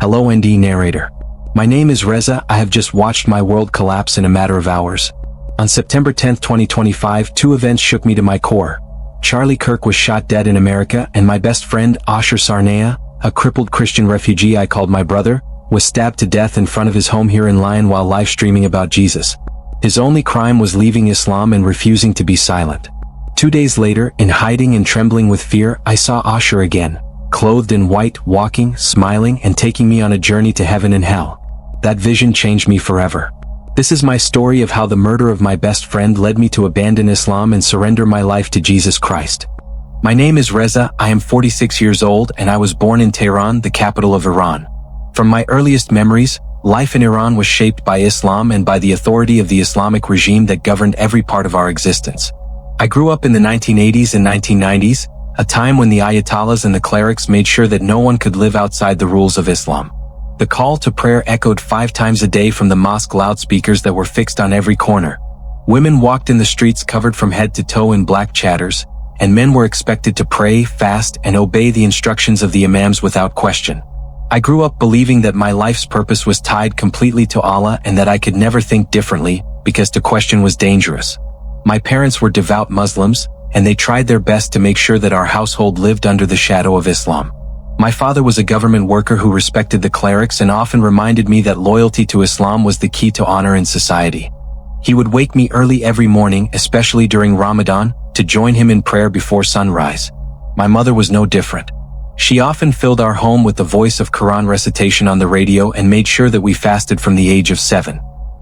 Hello ND narrator. My name is Reza. I have just watched my world collapse in a matter of hours. On September 10, 2025, two events shook me to my core. Kirk was shot dead in America, and my best friend, Ashur Sarnaya, a crippled Christian refugee I called my brother, was stabbed to death in front of his home here in Lyon while live streaming about Jesus. His only crime was leaving Islam and refusing to be silent. 2 days later, in hiding and trembling with fear, I saw Ashur again, clothed in white, walking, smiling, and taking me on a journey to heaven and hell. That vision changed me forever. This is my story of how the murder of my best friend led me to abandon Islam and surrender my life to Jesus Christ. My name is Reza. I am 46 years old, and I was born in Tehran, the capital of Iran. From my earliest memories, life in Iran was shaped by Islam and by the authority of the Islamic regime that governed every part of our existence. I grew up in the 1980s and 1990s, a time when the Ayatollahs and the clerics made sure that no one could live outside the rules of Islam. The call to prayer echoed 5 times a day from the mosque loudspeakers that were fixed on every corner. Women walked in the streets covered from head to toe in black chatters, and men were expected to pray, fast, and obey the instructions of the imams without question. I grew up believing that my life's purpose was tied completely to Allah and that I could never think differently, because to question was dangerous. My parents were devout Muslims, and they tried their best to make sure that our household lived under the shadow of Islam. My father was a government worker who respected the clerics and often reminded me that loyalty to Islam was the key to honor in society. He would wake me early every morning, especially during Ramadan, to join him in prayer before sunrise. My mother was no different. She often filled our home with the voice of Quran recitation on the radio and made sure that we fasted from the age of 7.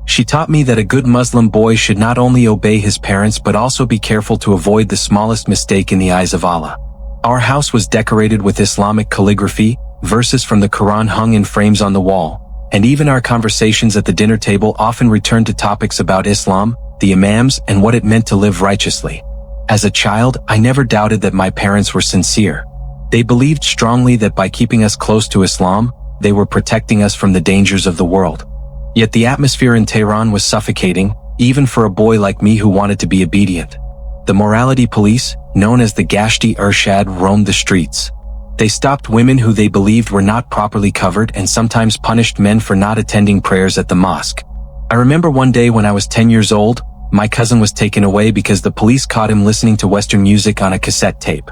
She taught me that a good Muslim boy should not only obey his parents but also be careful to avoid the smallest mistake in the eyes of Allah. Our house was decorated with Islamic calligraphy, verses from the Quran hung in frames on the wall, and even our conversations at the dinner table often returned to topics about Islam, the imams, and what it meant to live righteously. As a child, I never doubted that my parents were sincere. They believed strongly that by keeping us close to Islam, they were protecting us from the dangers of the world. Yet the atmosphere in Tehran was suffocating, even for a boy like me who wanted to be obedient. The morality police, known as the Gashti Irshad, roamed the streets. They stopped women who they believed were not properly covered and sometimes punished men for not attending prayers at the mosque. I remember one day when I was 10 years old, my cousin was taken away because the police caught him listening to Western music on a cassette tape.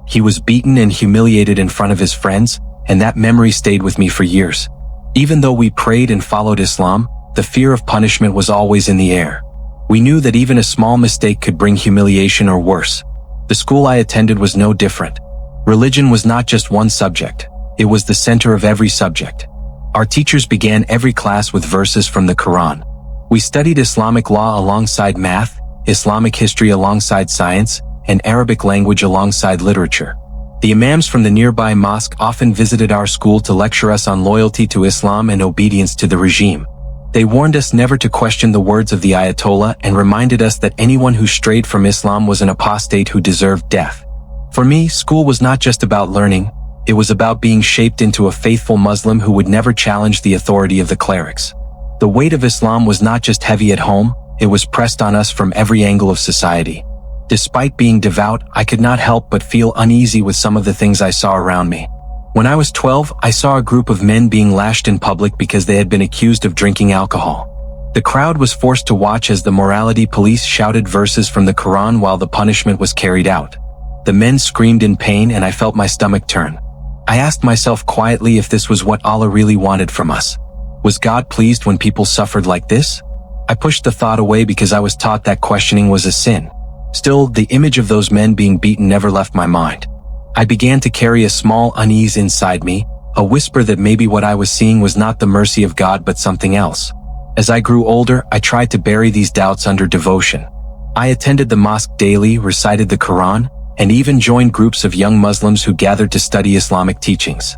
He was beaten and humiliated in front of his friends, and that memory stayed with me for years. Even though we prayed and followed Islam, the fear of punishment was always in the air. We knew that even a small mistake could bring humiliation or worse. The school I attended was no different. Religion was not just one subject. It was the center of every subject. Our teachers began every class with verses from the Quran. We studied Islamic law alongside math, Islamic history alongside science, and Arabic language alongside literature. The imams from the nearby mosque often visited our school to lecture us on loyalty to Islam and obedience to the regime. They warned us never to question the words of the Ayatollah and reminded us that anyone who strayed from Islam was an apostate who deserved death. For me, school was not just about learning, it was about being shaped into a faithful Muslim who would never challenge the authority of the clerics. The weight of Islam was not just heavy at home, it was pressed on us from every angle of society. Despite being devout, I could not help but feel uneasy with some of the things I saw around me. When I was 12, I saw a group of men being lashed in public because they had been accused of drinking alcohol. The crowd was forced to watch as the morality police shouted verses from the Quran while the punishment was carried out. The men screamed in pain and I felt my stomach turn. I asked myself quietly if this was what Allah really wanted from us. Was God pleased when people suffered like this? I pushed the thought away because I was taught that questioning was a sin. Still, the image of those men being beaten never left my mind. I began to carry a small unease inside me, a whisper that maybe what I was seeing was not the mercy of God but something else. As I grew older, I tried to bury these doubts under devotion. I attended the mosque daily, recited the Quran, and even joined groups of young Muslims who gathered to study Islamic teachings.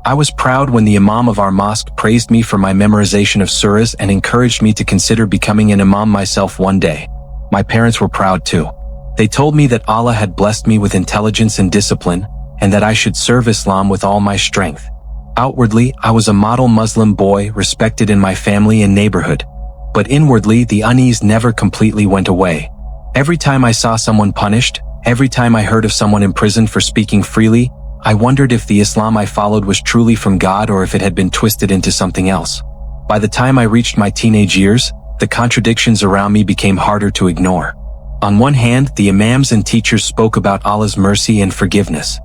I was proud when the imam of our mosque praised me for my memorization of surahs and encouraged me to consider becoming an imam myself one day. My parents were proud too. They told me that Allah had blessed me with intelligence and discipline, and that I should serve Islam with all my strength. Outwardly, I was a model Muslim boy respected in my family and neighborhood. But inwardly, the unease never completely went away. Every time I saw someone punished, every time I heard of someone imprisoned for speaking freely, I wondered if the Islam I followed was truly from God or if it had been twisted into something else. By the time I reached my teenage years, the contradictions around me became harder to ignore. On one hand, the imams and teachers spoke about Allah's mercy and forgiveness.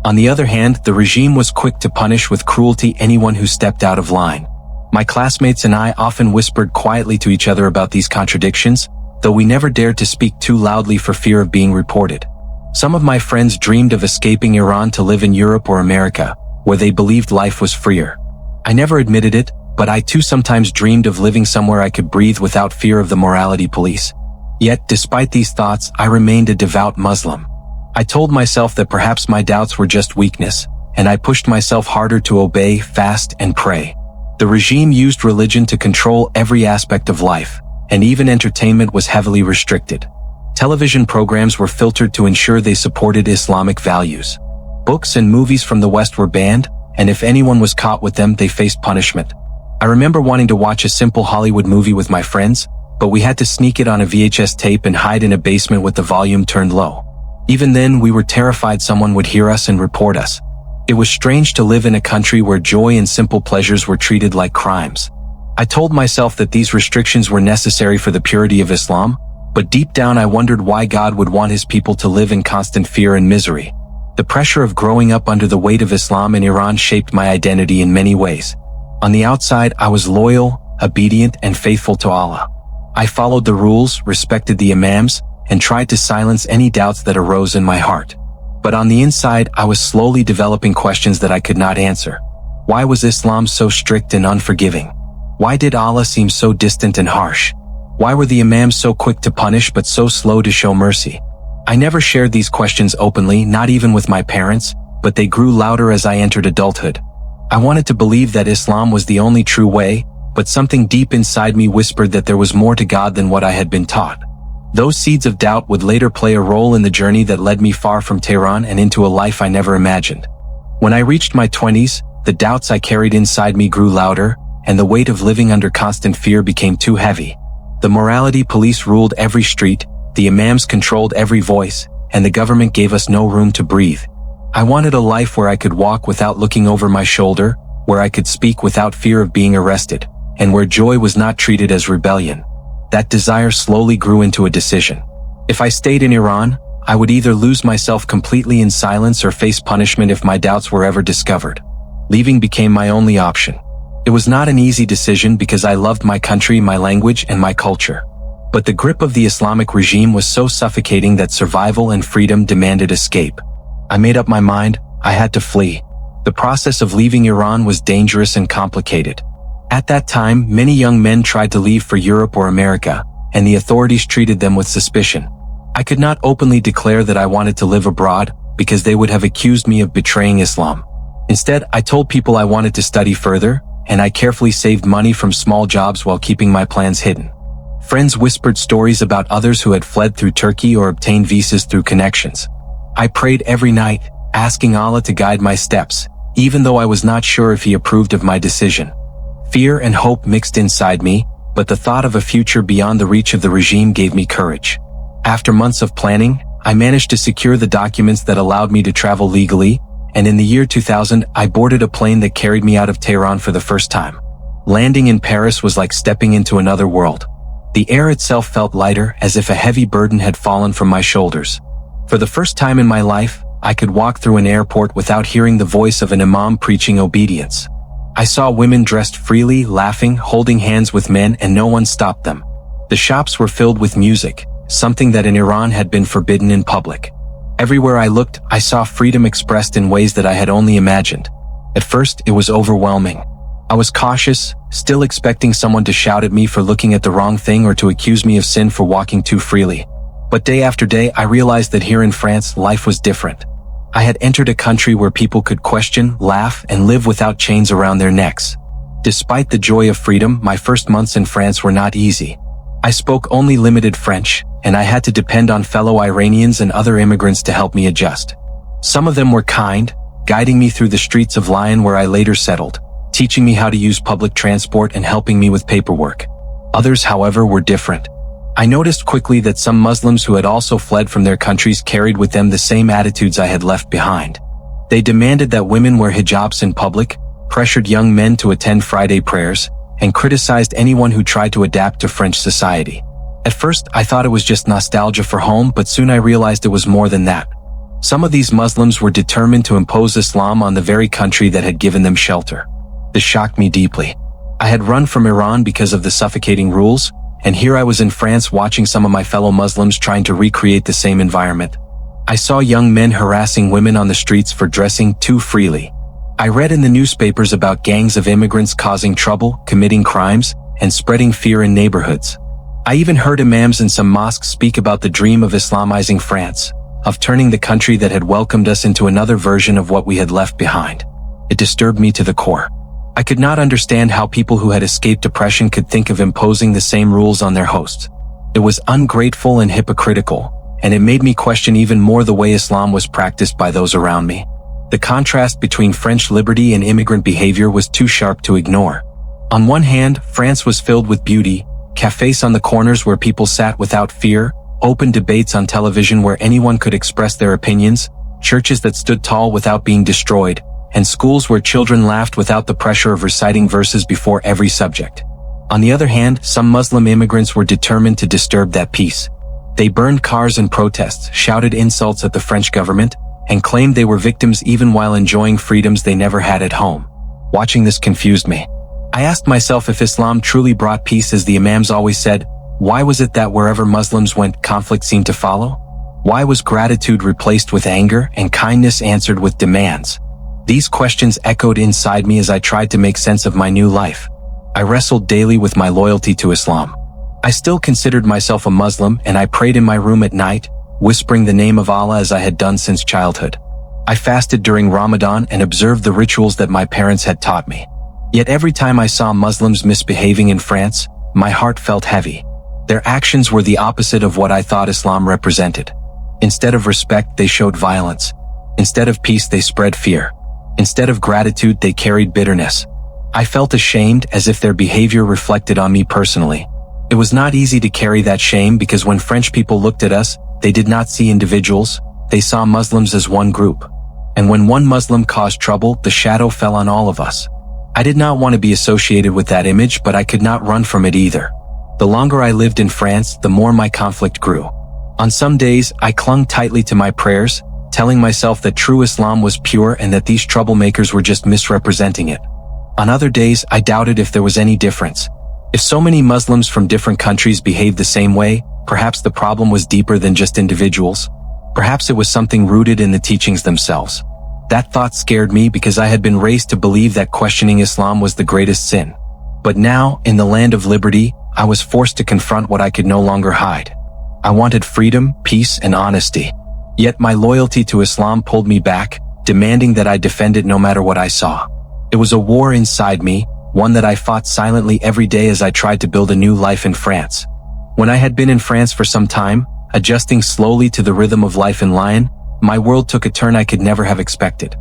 On the other hand, the regime was quick to punish with cruelty anyone who stepped out of line. My classmates and I often whispered quietly to each other about these contradictions, though we never dared to speak too loudly for fear of being reported. Some of my friends dreamed of escaping Iran to live in Europe or America, where they believed life was freer. I never admitted it, but I too sometimes dreamed of living somewhere I could breathe without fear of the morality police. Yet, despite these thoughts, I remained a devout Muslim. I told myself that perhaps my doubts were just weakness, and I pushed myself harder to obey, fast, and pray. The regime used religion to control every aspect of life, and even entertainment was heavily restricted. Television programs were filtered to ensure they supported Islamic values. Books and movies from the West were banned, and if anyone was caught with them, they faced punishment. I remember wanting to watch a simple Hollywood movie with my friends, but we had to sneak it on a VHS tape and hide in a basement with the volume turned low. Even then, we were terrified someone would hear us and report us. It was strange to live in a country where joy and simple pleasures were treated like crimes. I told myself that these restrictions were necessary for the purity of Islam, but deep down I wondered why God would want his people to live in constant fear and misery. The pressure of growing up under the weight of Islam in Iran shaped my identity in many ways. On the outside, I was loyal, obedient, and faithful to Allah. I followed the rules, respected the imams, and tried to silence any doubts that arose in my heart. But on the inside, I was slowly developing questions that I could not answer. Why was Islam so strict and unforgiving? Why did Allah seem so distant and harsh? Why were the imams so quick to punish but so slow to show mercy? I never shared these questions openly, not even with my parents, but they grew louder as I entered adulthood. I wanted to believe that Islam was the only true way, but something deep inside me whispered that there was more to God than what I had been taught. Those seeds of doubt would later play a role in the journey that led me far from Tehran and into a life I never imagined. When I reached my 20s, the doubts I carried inside me grew louder, and the weight of living under constant fear became too heavy. The morality police ruled every street, the imams controlled every voice, and the government gave us no room to breathe. I wanted a life where I could walk without looking over my shoulder, where I could speak without fear of being arrested, and where joy was not treated as rebellion. That desire slowly grew into a decision. If I stayed in Iran, I would either lose myself completely in silence or face punishment if my doubts were ever discovered. Leaving became my only option. It was not an easy decision because I loved my country, my language, and my culture. But the grip of the Islamic regime was so suffocating that survival and freedom demanded escape. I made up my mind, I had to flee. The process of leaving Iran was dangerous and complicated. At that time, many young men tried to leave for Europe or America, and the authorities treated them with suspicion. I could not openly declare that I wanted to live abroad, because they would have accused me of betraying Islam. Instead, I told people I wanted to study further, and I carefully saved money from small jobs while keeping my plans hidden. Friends whispered stories about others who had fled through Turkey or obtained visas through connections. I prayed every night, asking Allah to guide my steps, even though I was not sure if he approved of my decision. Fear and hope mixed inside me, but the thought of a future beyond the reach of the regime gave me courage. After months of planning, I managed to secure the documents that allowed me to travel legally, and in the year 2000, I boarded a plane that carried me out of Tehran for the first time. Landing in Paris was like stepping into another world. The air itself felt lighter, as if a heavy burden had fallen from my shoulders. For the first time in my life, I could walk through an airport without hearing the voice of an imam preaching obedience. I saw women dressed freely, laughing, holding hands with men, and no one stopped them. The shops were filled with music, something that in Iran had been forbidden in public. Everywhere I looked, I saw freedom expressed in ways that I had only imagined. At first, it was overwhelming. I was cautious, still expecting someone to shout at me for looking at the wrong thing or to accuse me of sin for walking too freely. But day after day, I realized that here in France, life was different. I had entered a country where people could question, laugh, and live without chains around their necks. Despite the joy of freedom, my first months in France were not easy. I spoke only limited French, and I had to depend on fellow Iranians and other immigrants to help me adjust. Some of them were kind, guiding me through the streets of Lyon where I later settled, teaching me how to use public transport and helping me with paperwork. Others, however, were different. I noticed quickly that some Muslims who had also fled from their countries carried with them the same attitudes I had left behind. They demanded that women wear hijabs in public, pressured young men to attend Friday prayers, and criticized anyone who tried to adapt to French society. At first, I thought it was just nostalgia for home, but soon I realized it was more than that. Some of these Muslims were determined to impose Islam on the very country that had given them shelter. This shocked me deeply. I had run from Iran because of the suffocating rules, and here I was in France watching some of my fellow Muslims trying to recreate the same environment. I saw young men harassing women on the streets for dressing too freely. I read in the newspapers about gangs of immigrants causing trouble, committing crimes, and spreading fear in neighborhoods. I even heard imams in some mosques speak about the dream of Islamizing France, of turning the country that had welcomed us into another version of what we had left behind. It disturbed me to the core. I could not understand how people who had escaped oppression could think of imposing the same rules on their hosts. It was ungrateful and hypocritical, and it made me question even more the way Islam was practiced by those around me. The contrast between French liberty and immigrant behavior was too sharp to ignore. On one hand, France was filled with beauty, cafes on the corners where people sat without fear, open debates on television where anyone could express their opinions, churches that stood tall without being destroyed, and schools where children laughed without the pressure of reciting verses before every subject. On the other hand, some Muslim immigrants were determined to disturb that peace. They burned cars in protests, shouted insults at the French government, and claimed they were victims even while enjoying freedoms they never had at home. Watching this confused me. I asked myself, if Islam truly brought peace as the imams always said, why was it that wherever Muslims went, conflict seemed to follow? Why was gratitude replaced with anger and kindness answered with demands? These questions echoed inside me as I tried to make sense of my new life. I wrestled daily with my loyalty to Islam. I still considered myself a Muslim, and I prayed in my room at night, whispering the name of Allah as I had done since childhood. I fasted during Ramadan and observed the rituals that my parents had taught me. Yet every time I saw Muslims misbehaving in France, my heart felt heavy. Their actions were the opposite of what I thought Islam represented. Instead of respect, they showed violence. Instead of peace, they spread fear. Instead of gratitude, they carried bitterness. I felt ashamed, as if their behavior reflected on me personally. It was not easy to carry that shame because when French people looked at us, they did not see individuals, they saw Muslims as one group. And when one Muslim caused trouble, the shadow fell on all of us. I did not want to be associated with that image, but I could not run from it either. The longer I lived in France, the more my conflict grew. On some days, I clung tightly to my prayers, telling myself that true Islam was pure and that these troublemakers were just misrepresenting it. On other days, I doubted if there was any difference. If so many Muslims from different countries behaved the same way, perhaps the problem was deeper than just individuals. Perhaps it was something rooted in the teachings themselves. That thought scared me because I had been raised to believe that questioning Islam was the greatest sin. But now, in the land of liberty, I was forced to confront what I could no longer hide. I wanted freedom, peace, and honesty. Yet my loyalty to Islam pulled me back, demanding that I defend it no matter what I saw. It was a war inside me, one that I fought silently every day as I tried to build a new life in France. When I had been in France for some time, adjusting slowly to the rhythm of life in Lyon, my world took a turn I could never have expected.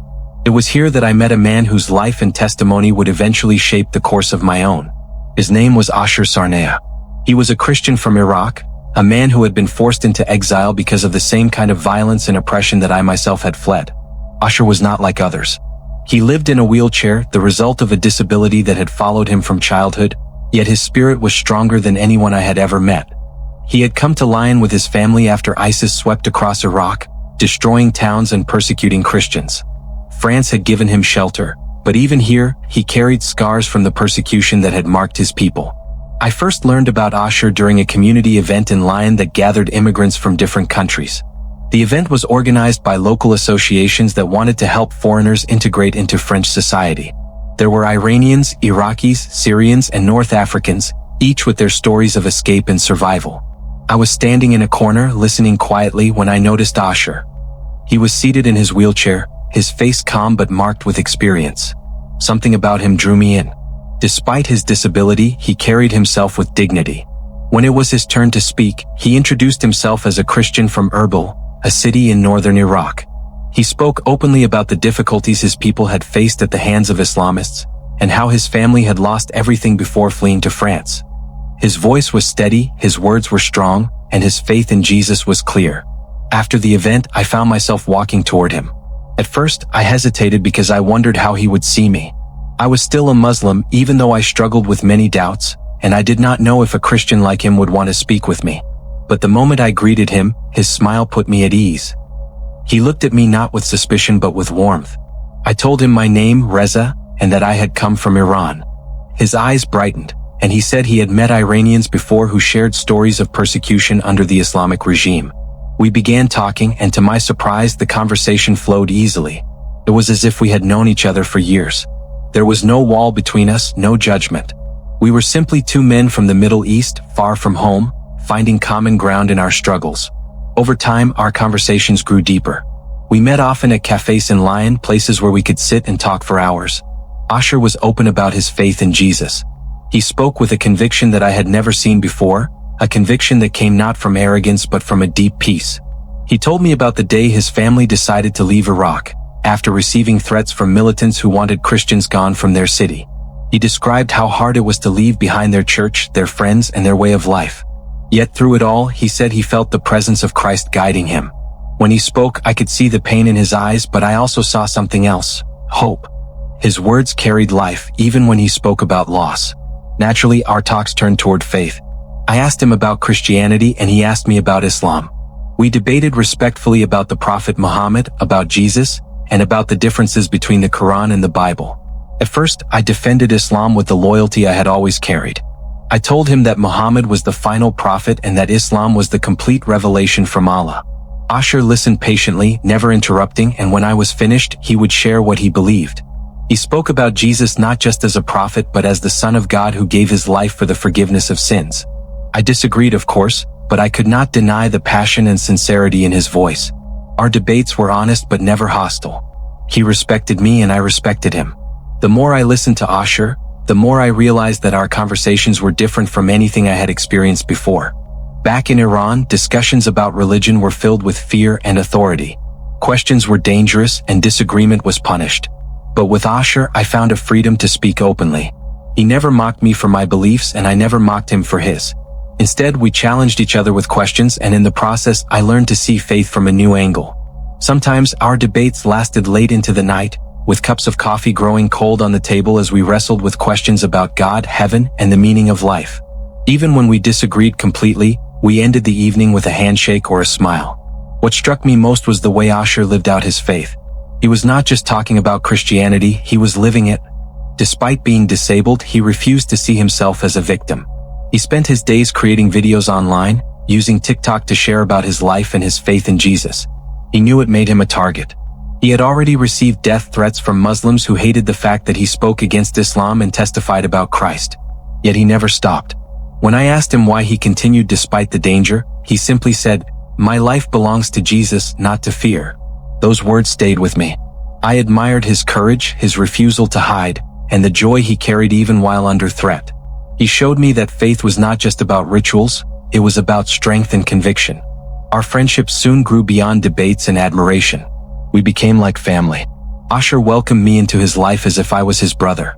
It was here that I met a man whose life and testimony would eventually shape the course of my own. His name was Ashur Sarnaya. He was a Christian from Iraq, a man who had been forced into exile because of the same kind of violence and oppression that I myself had fled. Ashur was not like others. He lived in a wheelchair, the result of a disability that had followed him from childhood, yet his spirit was stronger than anyone I had ever met. He had come to Lyon with his family after ISIS swept across Iraq, destroying towns and persecuting Christians. France had given him shelter, but even here, he carried scars from the persecution that had marked his people. I first learned about Ashur during a community event in Lyon that gathered immigrants from different countries. The event was organized by local associations that wanted to help foreigners integrate into French society. There were Iranians, Iraqis, Syrians, and North Africans, each with their stories of escape and survival. I was standing in a corner, listening quietly when I noticed Ashur. He was seated in his wheelchair, his face calm but marked with experience. Something about him drew me in. Despite his disability, he carried himself with dignity. When it was his turn to speak, he introduced himself as a Christian from Erbil, a city in northern Iraq. He spoke openly about the difficulties his people had faced at the hands of Islamists, and how his family had lost everything before fleeing to France. His voice was steady, his words were strong, and his faith in Jesus was clear. After the event, I found myself walking toward him. At first, I hesitated because I wondered how he would see me. I was still a Muslim, even though I struggled with many doubts, and I did not know if a Christian like him would want to speak with me. But the moment I greeted him, his smile put me at ease. He looked at me not with suspicion but with warmth. I told him my name, Reza, and that I had come from Iran. His eyes brightened, and he said he had met Iranians before who shared stories of persecution under the Islamic regime. We began talking, and to my surprise, the conversation flowed easily. It was as if we had known each other for years. There was no wall between us, no judgment. We were simply two men from the Middle East, far from home, finding common ground in our struggles. Over time, our conversations grew deeper. We met often at cafes in Lyon, places where we could sit and talk for hours. Ashur was open about his faith in Jesus. He spoke with a conviction that I had never seen before, a conviction that came not from arrogance but from a deep peace. He told me about the day his family decided to leave Iraq, after receiving threats from militants who wanted Christians gone from their city. He described how hard it was to leave behind their church, their friends, and their way of life. Yet through it all, he said he felt the presence of Christ guiding him. When he spoke, I could see the pain in his eyes, but I also saw something else: hope. His words carried life, even when he spoke about loss. Naturally, our talks turned toward faith. I asked him about Christianity, and he asked me about Islam. We debated respectfully about the Prophet Muhammad, about Jesus, and about the differences between the Quran and the Bible. At first, I defended Islam with the loyalty I had always carried. I told him that Muhammad was the final prophet and that Islam was the complete revelation from Allah. Ashur listened patiently, never interrupting, and when I was finished, he would share what he believed. He spoke about Jesus not just as a prophet but as the Son of God who gave his life for the forgiveness of sins. I disagreed, of course, but I could not deny the passion and sincerity in his voice. Our debates were honest but never hostile. He respected me and I respected him. The more I listened to Ashur, the more I realized that our conversations were different from anything I had experienced before. Back in Iran, discussions about religion were filled with fear and authority. Questions were dangerous and disagreement was punished. But with Ashur, I found a freedom to speak openly. He never mocked me for my beliefs and I never mocked him for his. Instead, we challenged each other with questions, and in the process, I learned to see faith from a new angle. Sometimes our debates lasted late into the night, with cups of coffee growing cold on the table as we wrestled with questions about God, heaven, and the meaning of life. Even when we disagreed completely, we ended the evening with a handshake or a smile. What struck me most was the way Ashur lived out his faith. He was not just talking about Christianity, he was living it. Despite being disabled, he refused to see himself as a victim. He spent his days creating videos online, using TikTok to share about his life and his faith in Jesus. He knew it made him a target. He had already received death threats from Muslims who hated the fact that he spoke against Islam and testified about Christ. Yet he never stopped. When I asked him why he continued despite the danger, he simply said, "My life belongs to Jesus, not to fear." Those words stayed with me. I admired his courage, his refusal to hide, and the joy he carried even while under threat. He showed me that faith was not just about rituals, it was about strength and conviction. Our friendship soon grew beyond debates and admiration. We became like family. Ashur welcomed me into his life as if I was his brother.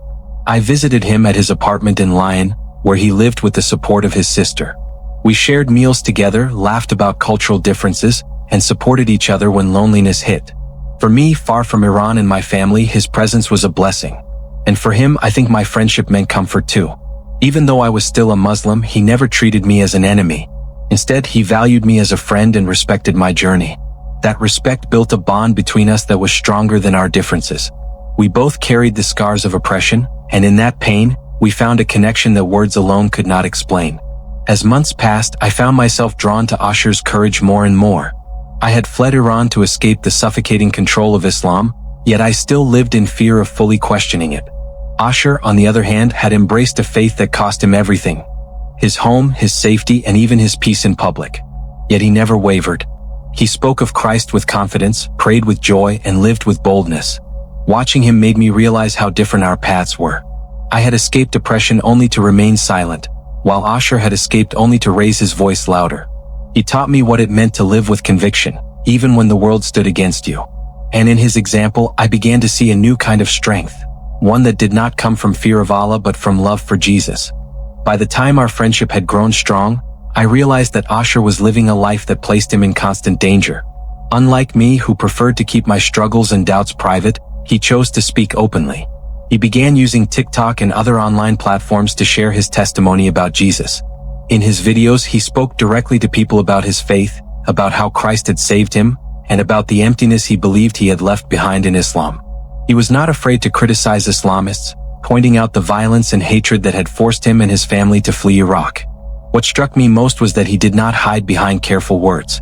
I visited him at his apartment in Lyon, where he lived with the support of his sister. We shared meals together, laughed about cultural differences, and supported each other when loneliness hit. For me, far from Iran and my family, his presence was a blessing. And for him, I think my friendship meant comfort too. Even though I was still a Muslim, he never treated me as an enemy. Instead, he valued me as a friend and respected my journey. That respect built a bond between us that was stronger than our differences. We both carried the scars of oppression, and in that pain, we found a connection that words alone could not explain. As months passed, I found myself drawn to Ashur's courage more and more. I had fled Iran to escape the suffocating control of Islam, yet I still lived in fear of fully questioning it. Ashur, on the other hand, had embraced a faith that cost him everything: his home, his safety, and even his peace in public. Yet he never wavered. He spoke of Christ with confidence, prayed with joy, and lived with boldness. Watching him made me realize how different our paths were. I had escaped oppression only to remain silent, while Ashur had escaped only to raise his voice louder. He taught me what it meant to live with conviction, even when the world stood against you. And in his example, I began to see a new kind of strength, one that did not come from fear of Allah but from love for Jesus. By the time our friendship had grown strong, I realized that Ashur was living a life that placed him in constant danger. Unlike me, who preferred to keep my struggles and doubts private, he chose to speak openly. He began using TikTok and other online platforms to share his testimony about Jesus. In his videos, he spoke directly to people about his faith, about how Christ had saved him, and about the emptiness he believed he had left behind in Islam. He was not afraid to criticize Islamists, pointing out the violence and hatred that had forced him and his family to flee Iraq. What struck me most was that he did not hide behind careful words.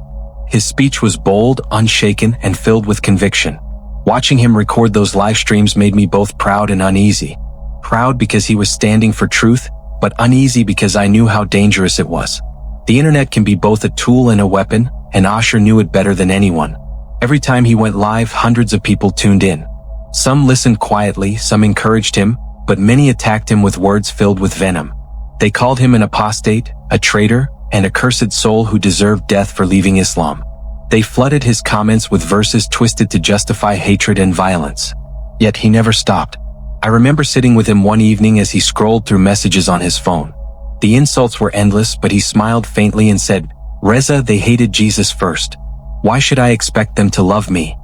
His speech was bold, unshaken, and filled with conviction. Watching him record those live streams made me both proud and uneasy. Proud because he was standing for truth, but uneasy because I knew how dangerous it was. The internet can be both a tool and a weapon, and Ashur knew it better than anyone. Every time he went live, hundreds of people tuned in. Some listened quietly, some encouraged him, but many attacked him with words filled with venom. They called him an apostate, a traitor, and a cursed soul who deserved death for leaving Islam. They flooded his comments with verses twisted to justify hatred and violence. Yet he never stopped. I remember sitting with him one evening as he scrolled through messages on his phone. The insults were endless, but he smiled faintly and said, "Reza, they hated Jesus first. Why should I expect them to love me?"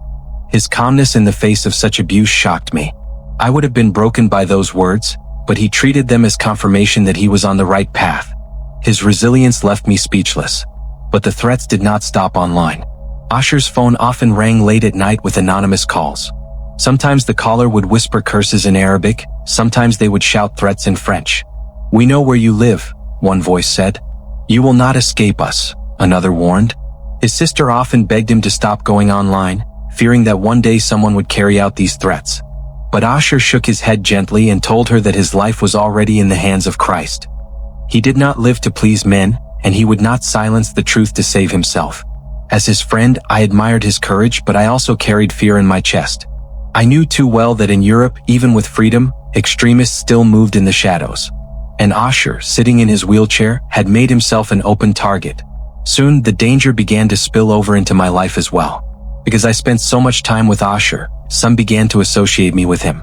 His calmness in the face of such abuse shocked me. I would have been broken by those words, but he treated them as confirmation that he was on the right path. His resilience left me speechless. But the threats did not stop online. Ashur's phone often rang late at night with anonymous calls. Sometimes the caller would whisper curses in Arabic, sometimes they would shout threats in French. "We know where you live," one voice said. "You will not escape us," another warned. His sister often begged him to stop going online, fearing that one day someone would carry out these threats. But Ashur shook his head gently and told her that his life was already in the hands of Christ. He did not live to please men, and he would not silence the truth to save himself. As his friend, I admired his courage, but I also carried fear in my chest. I knew too well that in Europe, even with freedom, extremists still moved in the shadows. And Ashur, sitting in his wheelchair, had made himself an open target. Soon, the danger began to spill over into my life as well. Because I spent so much time with Ashur, some began to associate me with him.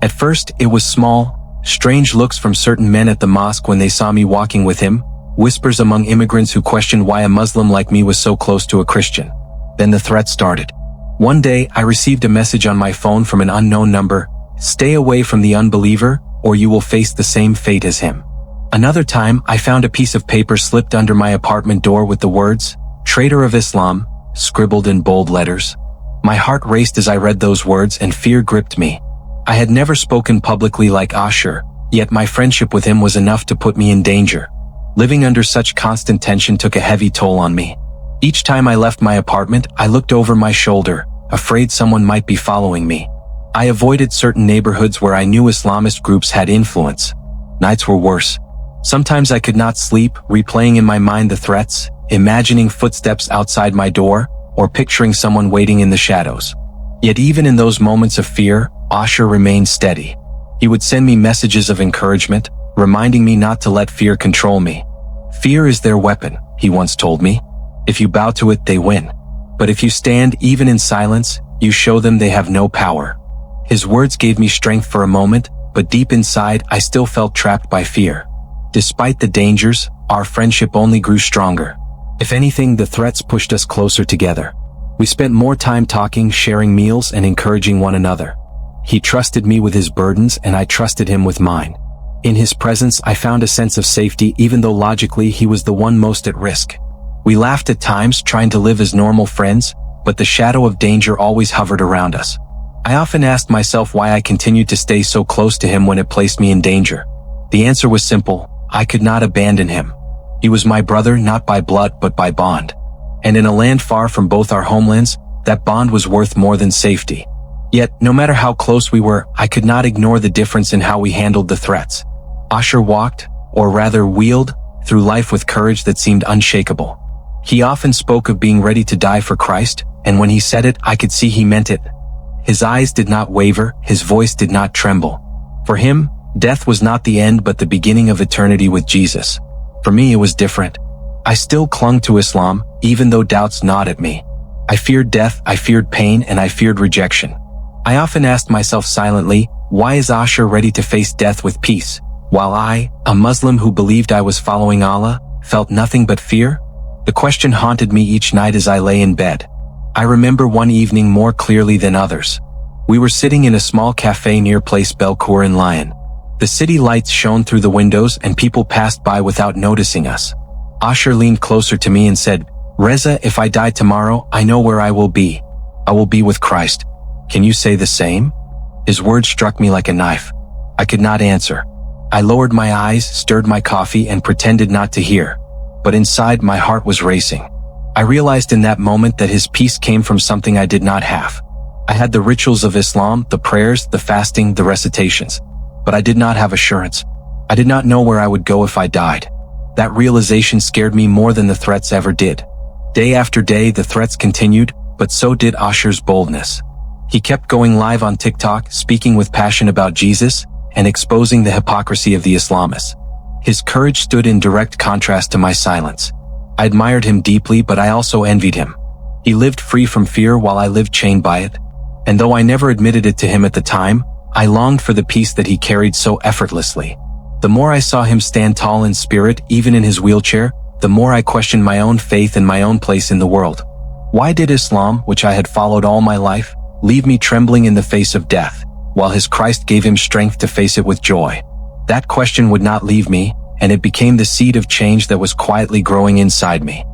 At first, it was small, strange looks from certain men at the mosque when they saw me walking with him, whispers among immigrants who questioned why a Muslim like me was so close to a Christian. Then the threat started. One day, I received a message on my phone from an unknown number: "Stay away from the unbeliever, or you will face the same fate as him." Another time, I found a piece of paper slipped under my apartment door with the words, "Traitor of Islam," scribbled in bold letters. My heart raced as I read those words and fear gripped me. I had never spoken publicly like Ashur, yet my friendship with him was enough to put me in danger. Living under such constant tension took a heavy toll on me. Each time I left my apartment, I looked over my shoulder, afraid someone might be following me. I avoided certain neighborhoods where I knew Islamist groups had influence. Nights were worse. Sometimes I could not sleep, replaying in my mind the threats, imagining footsteps outside my door, or picturing someone waiting in the shadows. Yet even in those moments of fear, Ashur remained steady. He would send me messages of encouragement, reminding me not to let fear control me. "Fear is their weapon," he once told me. "If you bow to it, they win. But if you stand even in silence, you show them they have no power." His words gave me strength for a moment, but deep inside, I still felt trapped by fear. Despite the dangers, our friendship only grew stronger. If anything, the threats pushed us closer together. We spent more time talking, sharing meals, and encouraging one another. He trusted me with his burdens, and I trusted him with mine. In his presence, I found a sense of safety, even though logically he was the one most at risk. We laughed at times, trying to live as normal friends, but the shadow of danger always hovered around us. I often asked myself why I continued to stay so close to him when it placed me in danger. The answer was simple: I could not abandon him. He was my brother, not by blood but by bond. And in a land far from both our homelands, that bond was worth more than safety. Yet, no matter how close we were, I could not ignore the difference in how we handled the threats. Ashur walked, or rather wheeled, through life with courage that seemed unshakable. He often spoke of being ready to die for Christ, and when he said it, I could see he meant it. His eyes did not waver, his voice did not tremble. For him, death was not the end but the beginning of eternity with Jesus. For me, it was different. I still clung to Islam, even though doubts gnawed at me. I feared death, I feared pain, and I feared rejection. I often asked myself silently, why is Ashur ready to face death with peace, while I, a Muslim who believed I was following Allah, felt nothing but fear? The question haunted me each night as I lay in bed. I remember one evening more clearly than others. We were sitting in a small cafe near Place Bellecour in Lyon. The city lights shone through the windows and people passed by without noticing us. Ashur leaned closer to me and said, "Reza, if I die tomorrow, I know where I will be. I will be with Christ. Can you say the same?" His words struck me like a knife. I could not answer. I lowered my eyes, stirred my coffee, and pretended not to hear. But inside, my heart was racing. I realized in that moment that his peace came from something I did not have. I had the rituals of Islam, the prayers, the fasting, the recitations. But I did not have assurance. I did not know where I would go if I died. That realization scared me more than the threats ever did. Day after day, the threats continued, but so did Ashur's boldness. He kept going live on TikTok, speaking with passion about Jesus, and exposing the hypocrisy of the Islamists. His courage stood in direct contrast to my silence. I admired him deeply, but I also envied him. He lived free from fear while I lived chained by it. And though I never admitted it to him at the time, I longed for the peace that he carried so effortlessly. The more I saw him stand tall in spirit, even in his wheelchair, the more I questioned my own faith and my own place in the world. Why did Islam, which I had followed all my life, leave me trembling in the face of death, while his Christ gave him strength to face it with joy? That question would not leave me, and it became the seed of change that was quietly growing inside me.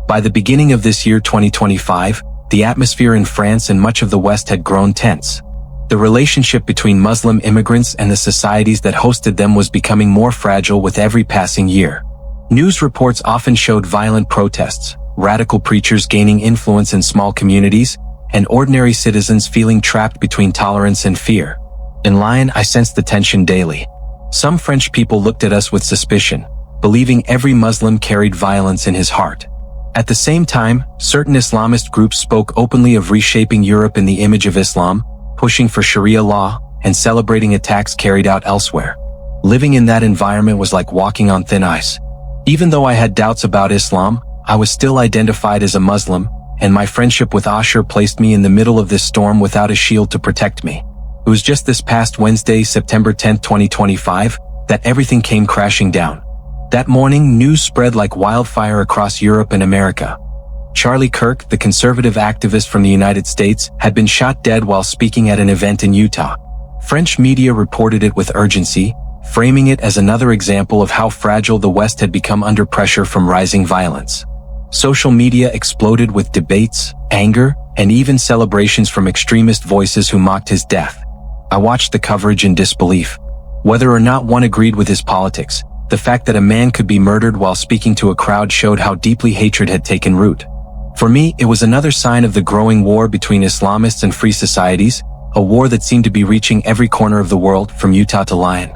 By the beginning of this year 2025, the atmosphere in France and much of the West had grown tense. The relationship between Muslim immigrants and the societies that hosted them was becoming more fragile with every passing year. News reports often showed violent protests, radical preachers gaining influence in small communities, and ordinary citizens feeling trapped between tolerance and fear. In Lyon, I sensed the tension daily. Some French people looked at us with suspicion, believing every Muslim carried violence in his heart. At the same time, certain Islamist groups spoke openly of reshaping Europe in the image of Islam, pushing for Sharia law, and celebrating attacks carried out elsewhere. Living in that environment was like walking on thin ice. Even though I had doubts about Islam, I was still identified as a Muslim, and my friendship with Ashur placed me in the middle of this storm without a shield to protect me. It was just this past Wednesday, September 10, 2025, that everything came crashing down. That morning, news spread like wildfire across Europe and America. Kirk, the conservative activist from the United States, had been shot dead while speaking at an event in Utah. French media reported it with urgency, framing it as another example of how fragile the West had become under pressure from rising violence. Social media exploded with debates, anger, and even celebrations from extremist voices who mocked his death. I watched the coverage in disbelief. Whether or not one agreed with his politics, the fact that a man could be murdered while speaking to a crowd showed how deeply hatred had taken root. For me, it was another sign of the growing war between Islamists and free societies, a war that seemed to be reaching every corner of the world, from Utah to Lyon.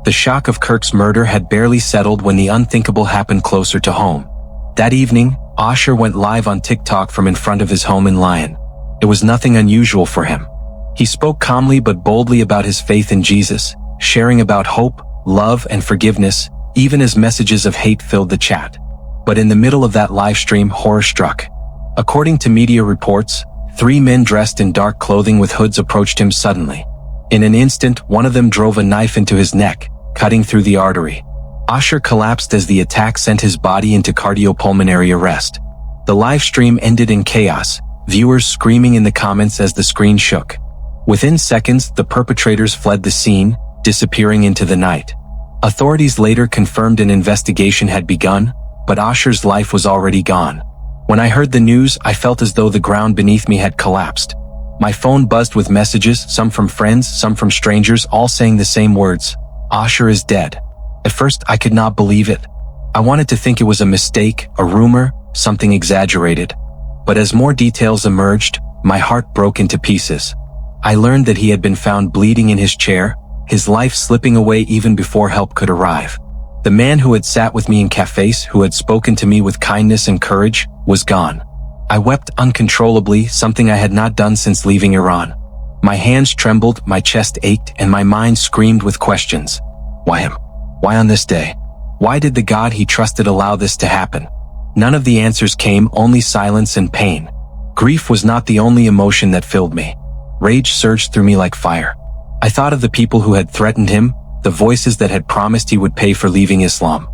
The shock of Kirk's murder had barely settled when the unthinkable happened closer to home. That evening, Ashur went live on TikTok from in front of his home in Lyon. It was nothing unusual for him. He spoke calmly but boldly about his faith in Jesus, sharing about hope, love, and forgiveness, even as messages of hate filled the chat. But in the middle of that live stream, horror struck. According to media reports, 3 men dressed in dark clothing with hoods approached him suddenly. In an instant, one of them drove a knife into his neck, cutting through the artery. Ashur collapsed as the attack sent his body into cardiopulmonary arrest. The live stream ended in chaos, viewers screaming in the comments as the screen shook. Within seconds, the perpetrators fled the scene, disappearing into the night. Authorities later confirmed an investigation had begun, but Ashur's life was already gone. When I heard the news, I felt as though the ground beneath me had collapsed. My phone buzzed with messages, some from friends, some from strangers, all saying the same words: Ashur is dead. At first, I could not believe it. I wanted to think it was a mistake, a rumor, something exaggerated. But as more details emerged, my heart broke into pieces. I learned that he had been found bleeding in his chair, his life slipping away even before help could arrive. The man who had sat with me in cafes, who had spoken to me with kindness and courage, was gone. I wept uncontrollably, something I had not done since leaving Iran. My hands trembled, my chest ached, and my mind screamed with questions. Why him? Why on this day? Why did the God he trusted allow this to happen? None of the answers came, only silence and pain. Grief was not the only emotion that filled me. Rage surged through me like fire. I thought of the people who had threatened him, the voices that had promised he would pay for leaving Islam.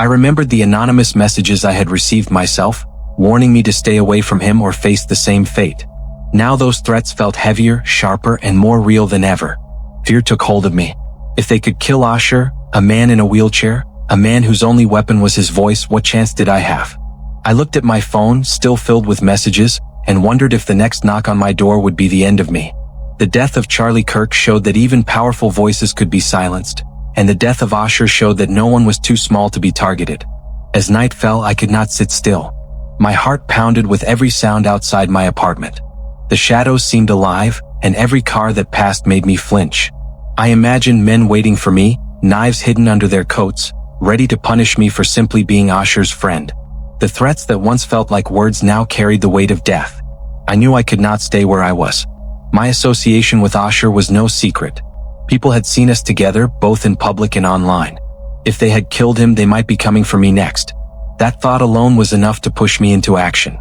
I remembered the anonymous messages I had received myself, warning me to stay away from him or face the same fate. Now those threats felt heavier, sharper, and more real than ever. Fear took hold of me. If they could kill Ashur, a man in a wheelchair, a man whose only weapon was his voice, what chance did I have? I looked at my phone, still filled with messages, and wondered if the next knock on my door would be the end of me. The death of Charlie Kirk showed that even powerful voices could be silenced, and the death of Ashur showed that no one was too small to be targeted. As night fell, I could not sit still. My heart pounded with every sound outside my apartment. The shadows seemed alive, and every car that passed made me flinch. I imagined men waiting for me, knives hidden under their coats, ready to punish me for simply being Ashur's friend. The threats that once felt like words now carried the weight of death. I knew I could not stay where I was. My association with Ashur was no secret. People had seen us together, both in public and online. If they had killed him, they might be coming for me next. That thought alone was enough to push me into action.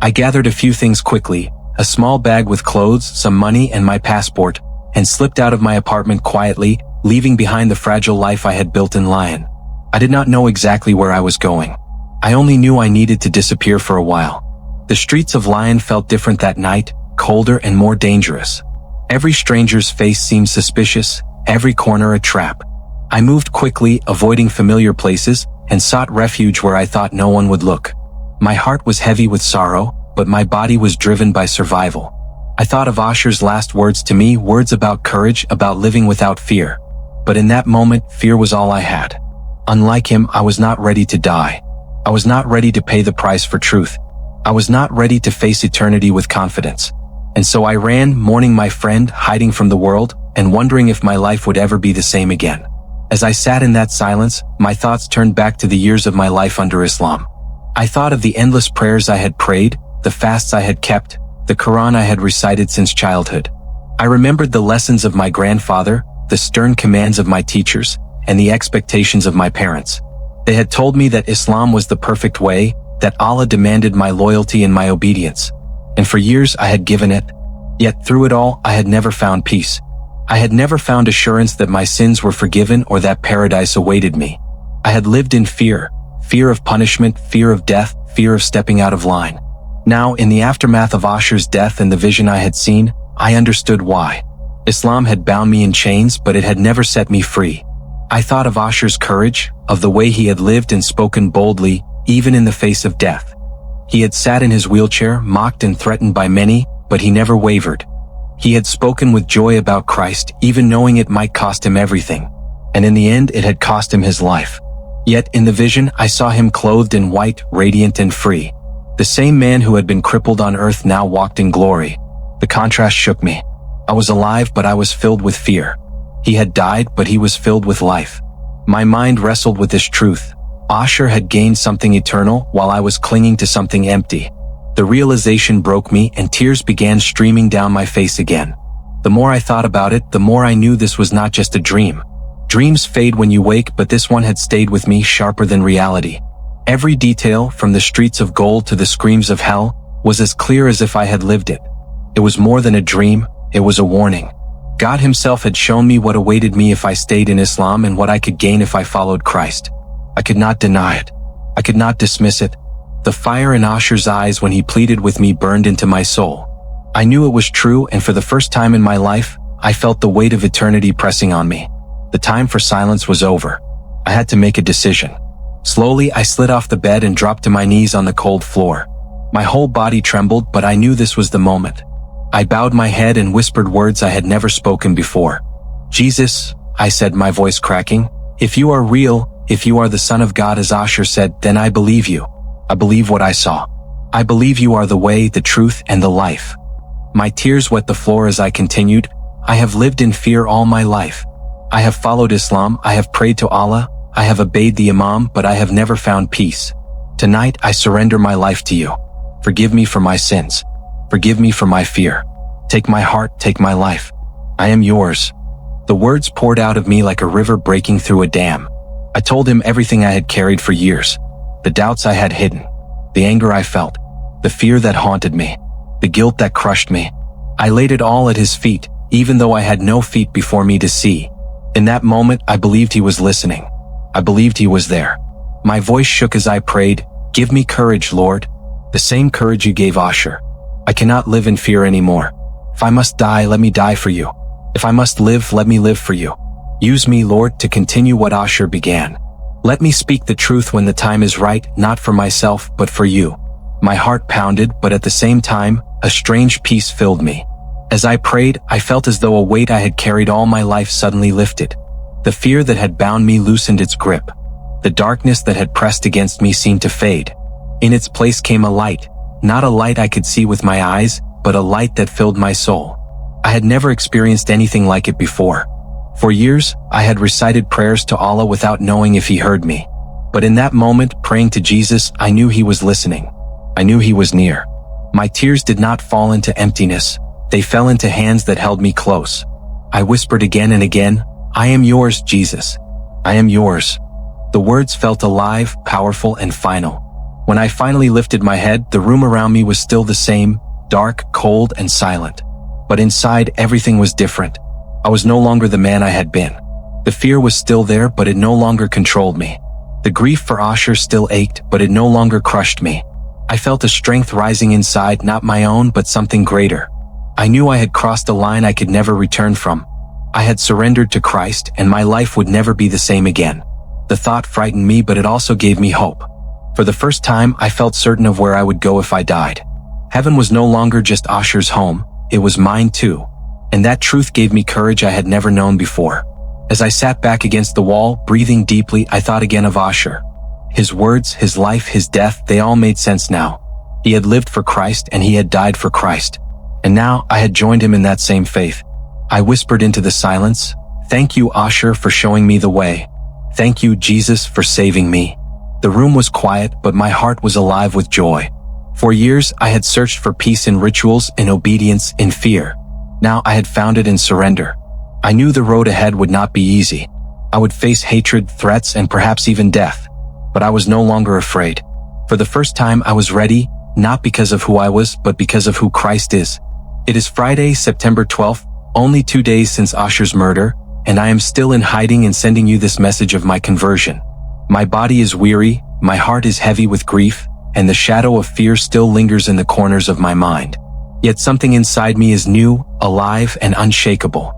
I gathered a few things quickly, a small bag with clothes, some money, and my passport, and slipped out of my apartment quietly, leaving behind the fragile life I had built in Lyon. I did not know exactly where I was going. I only knew I needed to disappear for a while. The streets of Lyon felt different that night, colder and more dangerous. Every stranger's face seemed suspicious, every corner a trap. I moved quickly, avoiding familiar places, and sought refuge where I thought no one would look. My heart was heavy with sorrow, but my body was driven by survival. I thought of Ashur's last words to me, words about courage, about living without fear. But in that moment, fear was all I had. Unlike him, I was not ready to die. I was not ready to pay the price for truth. I was not ready to face eternity with confidence. And so I ran, mourning my friend, hiding from the world, and wondering if my life would ever be the same again. As I sat in that silence, my thoughts turned back to the years of my life under Islam. I thought of the endless prayers I had prayed, the fasts I had kept, the Quran I had recited since childhood. I remembered the lessons of my grandfather, the stern commands of my teachers, and the expectations of my parents. They had told me that Islam was the perfect way, that Allah demanded my loyalty and my obedience. And for years I had given it. Yet through it all, I had never found peace. I had never found assurance that my sins were forgiven or that paradise awaited me. I had lived in fear, fear of punishment, fear of death, fear of stepping out of line. Now, in the aftermath of Ashur's death and the vision I had seen, I understood why. Islam had bound me in chains, but it had never set me free. I thought of Ashur's courage, of the way he had lived and spoken boldly, even in the face of death. He had sat in his wheelchair, mocked and threatened by many, but he never wavered. He had spoken with joy about Christ, even knowing it might cost him everything. And in the end, it had cost him his life. Yet in the vision, I saw him clothed in white, radiant and free. The same man who had been crippled on earth now walked in glory. The contrast shook me. I was alive, but I was filled with fear. He had died, but he was filled with life. My mind wrestled with this truth. Ashur had gained something eternal, while I was clinging to something empty. The realization broke me, and tears began streaming down my face again. The more I thought about it, the more I knew this was not just a dream. Dreams fade when you wake, but this one had stayed with me, sharper than reality. Every detail, from the streets of gold to the screams of hell, was as clear as if I had lived it. It was more than a dream, it was a warning. God himself had shown me what awaited me if I stayed in Islam and what I could gain if I followed Christ. I could not deny it. I could not dismiss it. The fire in Ashur's eyes when he pleaded with me burned into my soul. I knew it was true, and for the first time in my life, I felt the weight of eternity pressing on me. The time for silence was over. I had to make a decision. Slowly, I slid off the bed and dropped to my knees on the cold floor. My whole body trembled, but I knew this was the moment. I bowed my head and whispered words I had never spoken before. "Jesus," I said, my voice cracking, "if you are real, if you are the Son of God as Ashur said, then I believe you. I believe what I saw. I believe you are the way, the truth, and the life." My tears wet the floor as I continued, "I have lived in fear all my life. I have followed Islam, I have prayed to Allah, I have obeyed the Imam, but I have never found peace. Tonight I surrender my life to you. Forgive me for my sins. Forgive me for my fear. Take my heart, take my life. I am yours." The words poured out of me like a river breaking through a dam. I told him everything I had carried for years. The doubts I had hidden. The anger I felt. The fear that haunted me. The guilt that crushed me. I laid it all at his feet, even though I had no feet before me to see. In that moment, I believed he was listening. I believed he was there. My voice shook as I prayed, "Give me courage, Lord. The same courage you gave Ashur. I cannot live in fear anymore. If I must die, let me die for you. If I must live, let me live for you. Use me, Lord, to continue what Ashur began. Let me speak the truth when the time is right, not for myself, but for you. My heart pounded, but at the same time, a strange peace filled me. As I prayed, I felt as though a weight I had carried all my life suddenly lifted. The fear that had bound me loosened its grip. The darkness that had pressed against me seemed to fade. In its place came a light, not a light I could see with my eyes, but a light that filled my soul. I had never experienced anything like it before. For years, I had recited prayers to Allah without knowing if He heard me. But in that moment, praying to Jesus, I knew He was listening. I knew He was near. My tears did not fall into emptiness. They fell into hands that held me close. I whispered again and again, "I am yours, Jesus. I am yours." The words felt alive, powerful, and final. When I finally lifted my head, the room around me was still the same, dark, cold, and silent. But inside, everything was different. I was no longer the man I had been. The fear was still there, but it no longer controlled me. The grief for Ashur still ached, but it no longer crushed me. I felt a strength rising inside, not my own, but something greater. I knew I had crossed a line I could never return from. I had surrendered to Christ, and my life would never be the same again. The thought frightened me, but it also gave me hope. For the first time, I felt certain of where I would go if I died. Heaven was no longer just Ashur's home, it was mine too. And that truth gave me courage I had never known before. As I sat back against the wall, breathing deeply, I thought again of Ashur. His words, his life, his death, they all made sense now. He had lived for Christ and he had died for Christ. And now I had joined him in that same faith. I whispered into the silence, "Thank you, Ashur, for showing me the way. Thank you, Jesus, for saving me." The room was quiet, but my heart was alive with joy. For years, I had searched for peace in rituals, in obedience, in fear. Now I had found it in surrender. I knew the road ahead would not be easy. I would face hatred, threats, and perhaps even death. But I was no longer afraid. For the first time, I was ready, not because of who I was, but because of who Christ is. It is Friday, September 12th, only 2 days since Ashur's murder, and I am still in hiding and sending you this message of my conversion. My body is weary, my heart is heavy with grief, and the shadow of fear still lingers in the corners of my mind. Yet something inside me is new, alive, and unshakable.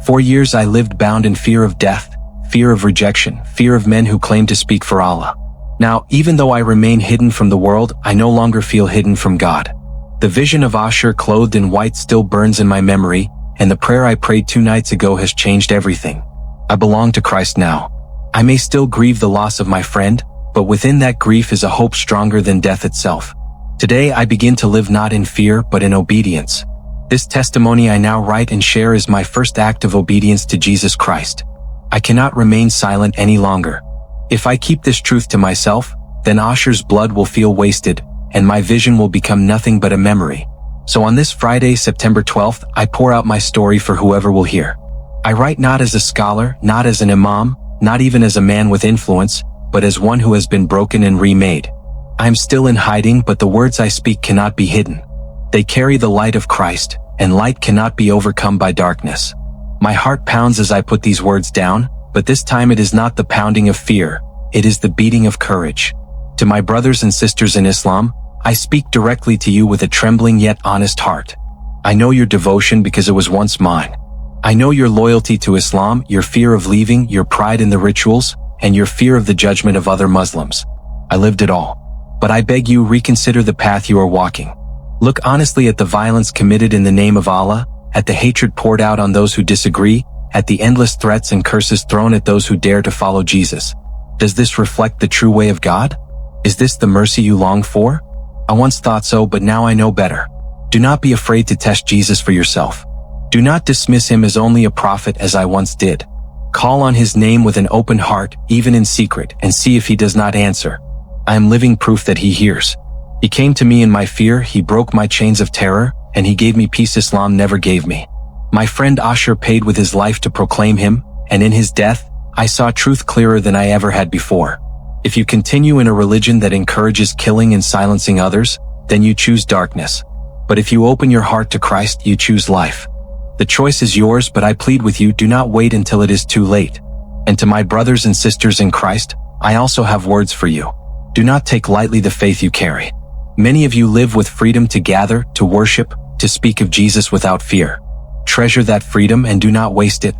For years I lived bound in fear of death, fear of rejection, fear of men who claim to speak for Allah. Now, even though I remain hidden from the world, I no longer feel hidden from God. The vision of Ashur clothed in white still burns in my memory, and the prayer I prayed 2 nights ago has changed everything. I belong to Christ now. I may still grieve the loss of my friend, but within that grief is a hope stronger than death itself. Today I begin to live not in fear, but in obedience. This testimony I now write and share is my first act of obedience to Jesus Christ. I cannot remain silent any longer. If I keep this truth to myself, then Ashur's blood will feel wasted, and my vision will become nothing but a memory. So on this Friday, September 12th, I pour out my story for whoever will hear. I write not as a scholar, not as an imam, not even as a man with influence, but as one who has been broken and remade. I am still in hiding, but the words I speak cannot be hidden. They carry the light of Christ, and light cannot be overcome by darkness. My heart pounds as I put these words down, but this time it is not the pounding of fear, it is the beating of courage. To my brothers and sisters in Islam, I speak directly to you with a trembling yet honest heart. I know your devotion because it was once mine. I know your loyalty to Islam, your fear of leaving, your pride in the rituals, and your fear of the judgment of other Muslims. I lived it all. But I beg you, reconsider the path you are walking. Look honestly at the violence committed in the name of Allah, at the hatred poured out on those who disagree, at the endless threats and curses thrown at those who dare to follow Jesus. Does this reflect the true way of God? Is this the mercy you long for? I once thought so, but now I know better. Do not be afraid to test Jesus for yourself. Do not dismiss him as only a prophet as I once did. Call on his name with an open heart, even in secret, and see if he does not answer. I am living proof that he hears. He came to me in my fear, he broke my chains of terror, and he gave me peace Islam never gave me. My friend Ashur paid with his life to proclaim him, and in his death, I saw truth clearer than I ever had before. If you continue in a religion that encourages killing and silencing others, then you choose darkness. But if you open your heart to Christ, you choose life. The choice is yours, but I plead with you, do not wait until it is too late. And to my brothers and sisters in Christ, I also have words for you. Do not take lightly the faith you carry. Many of you live with freedom to gather, to worship, to speak of Jesus without fear. Treasure that freedom and do not waste it.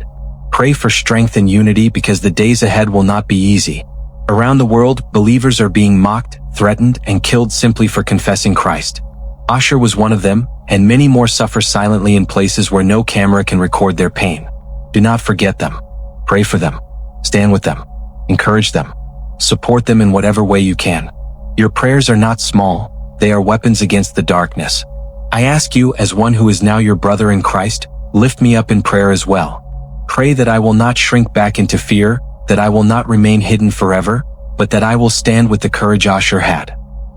Pray for strength and unity because the days ahead will not be easy. Around the world, believers are being mocked, threatened, and killed simply for confessing Christ. Ashur was one of them, and many more suffer silently in places where no camera can record their pain. Do not forget them. Pray for them. Stand with them. Encourage them. Support them in whatever way you can. Your prayers are not small, they are weapons against the darkness. I ask you, as one who is now your brother in Christ, lift me up in prayer as well. Pray that I will not shrink back into fear, that I will not remain hidden forever, but that I will stand with the courage Ashur had.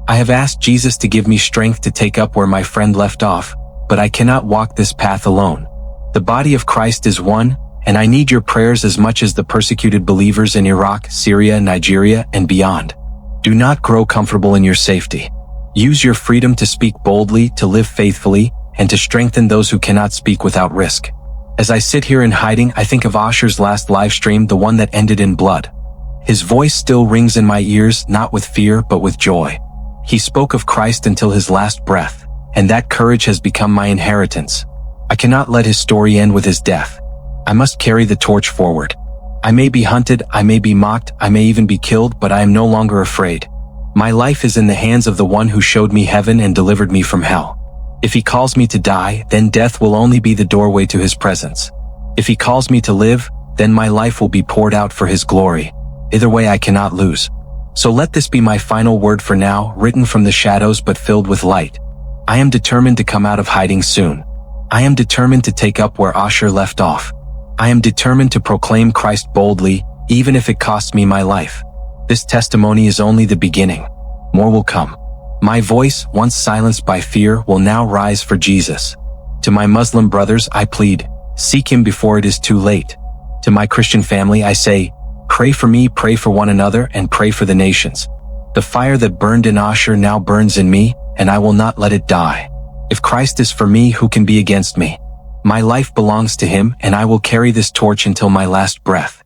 I have asked Jesus to give me strength to take up where my friend left off, but I cannot walk this path alone. The body of Christ is one, and I need your prayers as much as the persecuted believers in Iraq, Syria, Nigeria, and beyond. Do not grow comfortable in your safety. Use your freedom to speak boldly, to live faithfully, and to strengthen those who cannot speak without risk. As I sit here in hiding, I think of Ashur's last live stream, the one that ended in blood. His voice still rings in my ears, not with fear, but with joy. He spoke of Christ until his last breath, and that courage has become my inheritance. I cannot let his story end with his death. I must carry the torch forward. I may be hunted, I may be mocked, I may even be killed, but I am no longer afraid. My life is in the hands of the one who showed me heaven and delivered me from hell. If he calls me to die, then death will only be the doorway to his presence. If he calls me to live, then my life will be poured out for his glory. Either way, I cannot lose. So let this be my final word for now, written from the shadows but filled with light. I am determined to come out of hiding soon. I am determined to take up where Ashur left off. I am determined to proclaim Christ boldly, even if it costs me my life. This testimony is only the beginning. More will come. My voice, once silenced by fear, will now rise for Jesus. To my Muslim brothers, I plead, seek him before it is too late. To my Christian family, I say, pray for me, pray for one another, and pray for the nations. The fire that burned in Ashur now burns in me, and I will not let it die. If Christ is for me, who can be against me? My life belongs to him, and I will carry this torch until my last breath.